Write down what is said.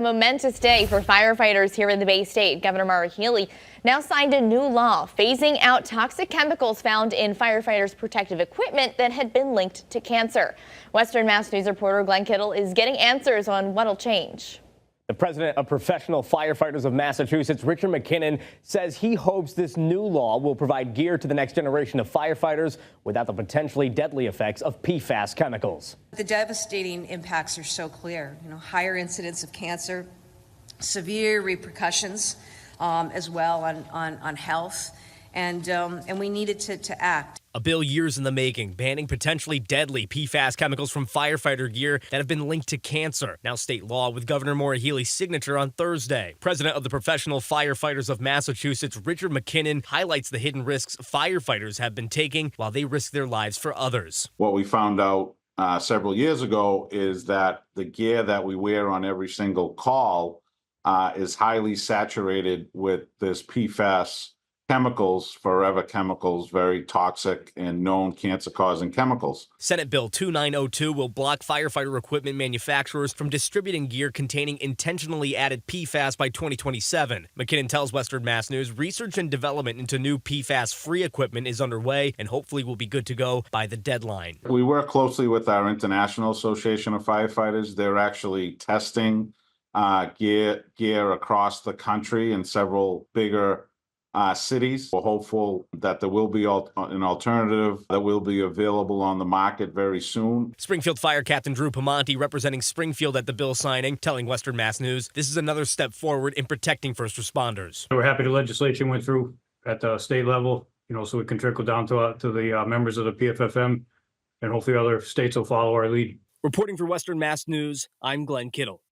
Momentous day for firefighters here in the Bay State. Governor Healey now signed a new law phasing out toxic chemicals found in firefighters' protective equipment that had been linked to cancer. Western Mass News reporter Glenn Kittle is getting answers on what'll change. The president of Professional Firefighters of Massachusetts, Richard McKinnon, says he hopes this new law will provide gear to the next generation of firefighters without the potentially deadly effects of PFAS chemicals. The devastating impacts are so clear. Higher incidence of cancer, severe repercussions as well on health, and we needed to act. A bill years in the making, banning potentially deadly PFAS chemicals from firefighter gear that have been linked to cancer. Now state law with Governor Healey's signature on Thursday. President of the Professional Firefighters of Massachusetts, Richard McKinnon, highlights the hidden risks firefighters have been taking while they risk their lives for others. What we found out several years ago is that the gear that we wear on every single call is highly saturated with this PFAS chemicals, forever chemicals, very toxic and known cancer-causing chemicals. Senate Bill 2902 will block firefighter equipment manufacturers from distributing gear containing intentionally added PFAS by 2027. McKinnon tells Western Mass News research and development into new PFAS-free equipment is underway and hopefully will be good to go by the deadline. We work closely with our International Association of Firefighters. They're actually testing gear across the country in several bigger cities. We're hopeful that there will be an alternative that will be available on the market very soon. Springfield Fire Captain Drew Pamonte, representing Springfield at the bill signing, telling Western Mass News this is another step forward in protecting first responders. We're happy the legislation went through at the state level, so it can trickle down to the members of the PFFM, and hopefully other states will follow our lead. Reporting for Western Mass News, I'm Glenn Kittle.